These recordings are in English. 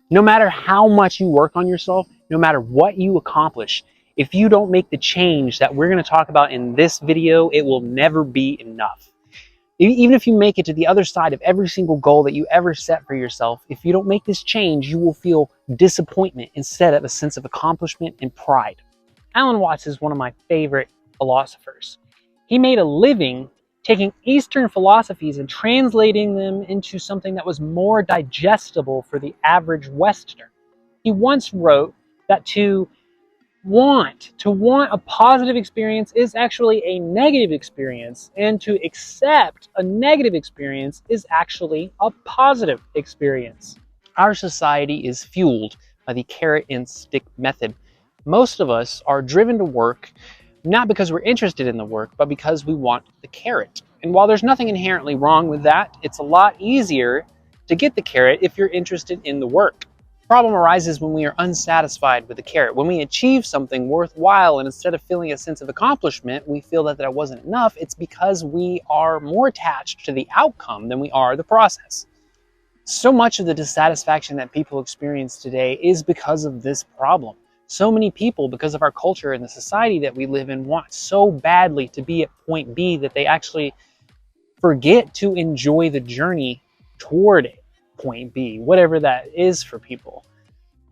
No matter how much you work on yourself, no matter what you accomplish, if you don't make the change that we're going to talk about in this video, it will never be enough. Even if you make it to the other side of every single goal that you ever set for yourself, if you don't make this change, you will feel disappointment instead of a sense of accomplishment and pride. Alan Watts is one of my favorite philosophers. He made a living taking Eastern philosophies and translating them into something that was more digestible for the average Westerner. He once wrote that to want a positive experience is actually a negative experience, and to accept a negative experience is actually a positive experience. Our society is fueled by the carrot and stick method. Most of us are driven to work not because we're interested in the work, but because we want the carrot. And while there's nothing inherently wrong with that, it's a lot easier to get the carrot if you're interested in the work. The problem arises when we are unsatisfied with the carrot. When we achieve something worthwhile and instead of feeling a sense of accomplishment, we feel that that wasn't enough, it's because we are more attached to the outcome than we are the process. So much of the dissatisfaction that people experience today is because of this problem. So many people, because of our culture and the society that we live in, want so badly to be at point B that they actually forget to enjoy the journey toward point B, whatever that is for people.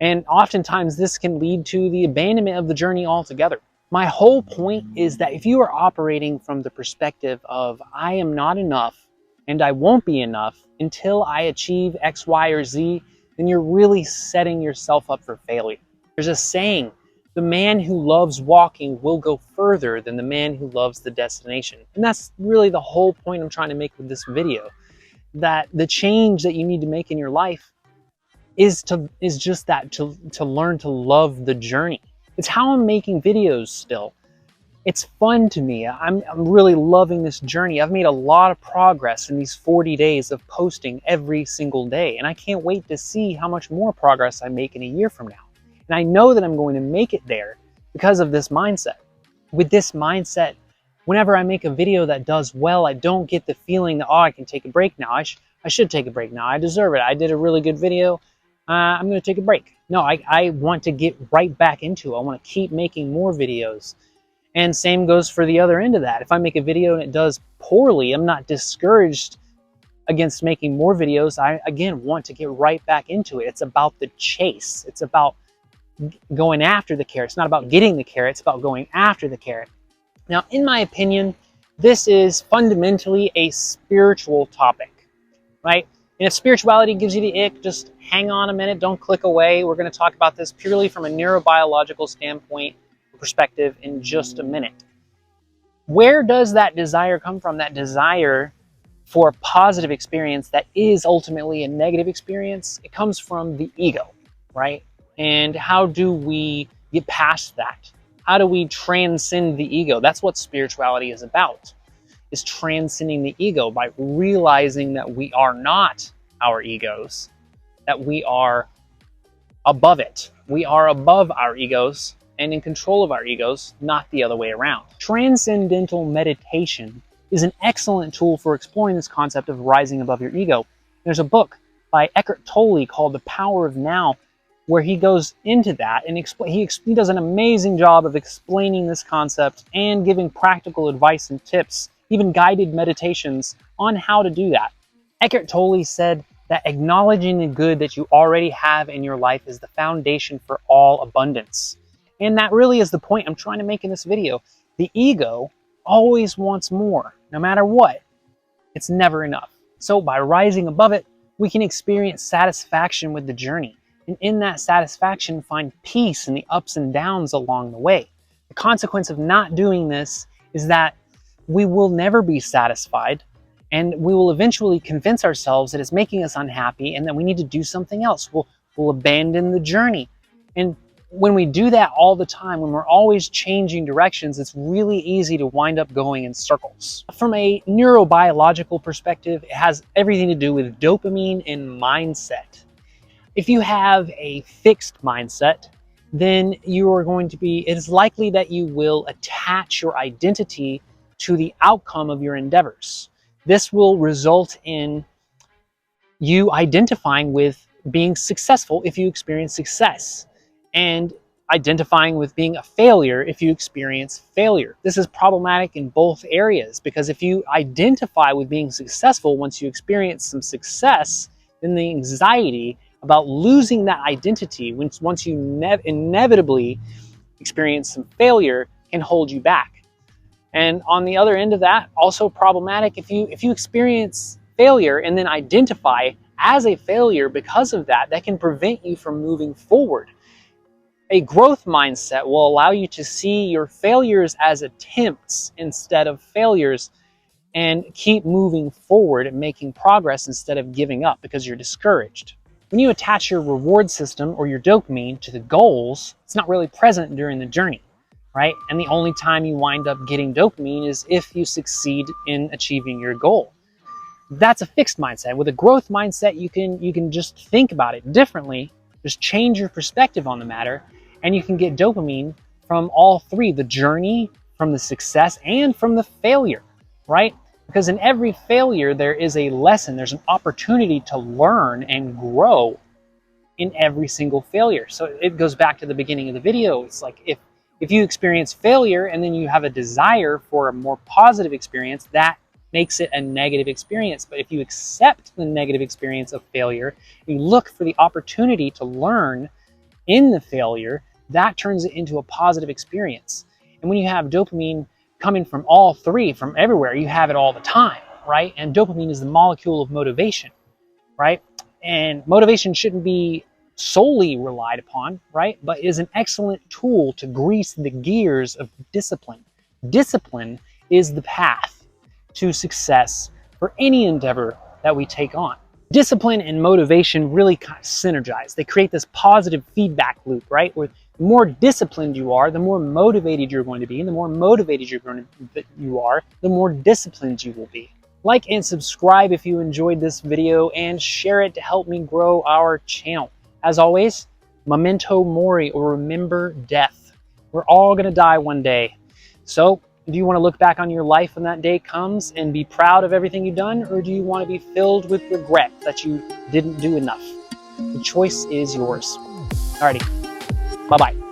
And oftentimes this can lead to the abandonment of the journey altogether. My whole point is that if you are operating from the perspective of I am not enough and I won't be enough until I achieve X, Y, or Z, then you're really setting yourself up for failure. There's a saying, the man who loves walking will go further than the man who loves the destination. And that's really the whole point I'm trying to make with this video. That the change that you need to make in your life is just that, to learn to love the journey. It's how I'm making videos still. It's fun to me. I'm really loving this journey. I've made a lot of progress in these 40 days of posting every single day. And I can't wait to see how much more progress I make in a year from now. And I know that I'm going to make it there because of this mindset. With this mindset, whenever I make a video that does well, I don't get the feeling that, oh, I can take a break now. I should take a break now. I deserve it. I did a really good video. I'm going to take a break. No, I want to get right back into it. I want to keep making more videos. And same goes for the other end of that. If I make a video and it does poorly, I'm not discouraged against making more videos. I, again, want to get right back into it. It's about the chase. It's about going after the carrot. It's not about getting the carrot. It's about going after the carrot. Now, in my opinion, this is fundamentally a spiritual topic, right? And if spirituality gives you the ick, just hang on a minute. Don't click away. We're going to talk about this purely from a neurobiological standpoint perspective in just a minute. Where does that desire come from? That desire for a positive experience that is ultimately a negative experience? It comes from the ego, right? And how do we get past that? How do we transcend the ego? That's what spirituality is about, is transcending the ego by realizing that we are not our egos, that we are above it. We are above our egos and in control of our egos, not the other way around. Transcendental meditation is an excellent tool for exploring this concept of rising above your ego. There's a book by Eckhart Tolle called The Power of Now, where he goes into that and he does an amazing job of explaining this concept and giving practical advice and tips, even guided meditations on how to do that. Eckhart Tolle said that acknowledging the good that you already have in your life is the foundation for all abundance. And that really is the point I'm trying to make in this video. The ego always wants more, no matter what. It's never enough. So by rising above it, we can experience satisfaction with the journey. And in that satisfaction, find peace in the ups and downs along the way. The consequence of not doing this is that we will never be satisfied, and we will eventually convince ourselves that it's making us unhappy and that we need to do something else. We'll abandon the journey. And when we do that all the time, when we're always changing directions, it's really easy to wind up going in circles. From a neurobiological perspective, it has everything to do with dopamine and mindset. If you have a fixed mindset, then you are going to be, it is likely that you will attach your identity to the outcome of your endeavors. This will result in you identifying with being successful if you experience success, and identifying with being a failure if you experience failure. This is problematic in both areas, because if you identify with being successful once you experience some success, then the anxiety about losing that identity once you inevitably experience some failure can hold you back. And on the other end of that, also problematic if you experience failure and then identify as a failure because of that, that can prevent you from moving forward. A growth mindset will allow you to see your failures as attempts instead of failures, and keep moving forward and making progress instead of giving up because you're discouraged. When you attach your reward system or your dopamine to the goals, it's not really present during the journey, right? And the only time you wind up getting dopamine is if you succeed in achieving your goal. That's a fixed mindset. With a growth mindset, you can just think about it differently, just change your perspective on the matter, and you can get dopamine from all three: the journey, from the success, and from the failure, right? Because in every failure, there is a lesson. There's an opportunity to learn and grow in every single failure. So it goes back to the beginning of the video. It's like if you experience failure and then you have a desire for a more positive experience, that makes it a negative experience. But if you accept the negative experience of failure, you look for the opportunity to learn in the failure, that turns it into a positive experience. And when you have dopamine coming from all three, from everywhere, you have it all the time, right? And dopamine is the molecule of motivation, right? And motivation shouldn't be solely relied upon, right? But is an excellent tool to grease the gears of discipline. Discipline is the path to success for any endeavor that we take on. Discipline and motivation really kind of synergize. They create this positive feedback loop, right? Where the more disciplined you are, the more motivated you're going to be, and the more motivated you are, the more disciplined you will be. Like and subscribe if you enjoyed this video, and share it to help me grow our channel. As always, memento mori, or remember death. We're all going to die one day. So, do you want to look back on your life when that day comes and be proud of everything you've done, or do you want to be filled with regret that you didn't do enough? The choice is yours. Alrighty, bye-bye.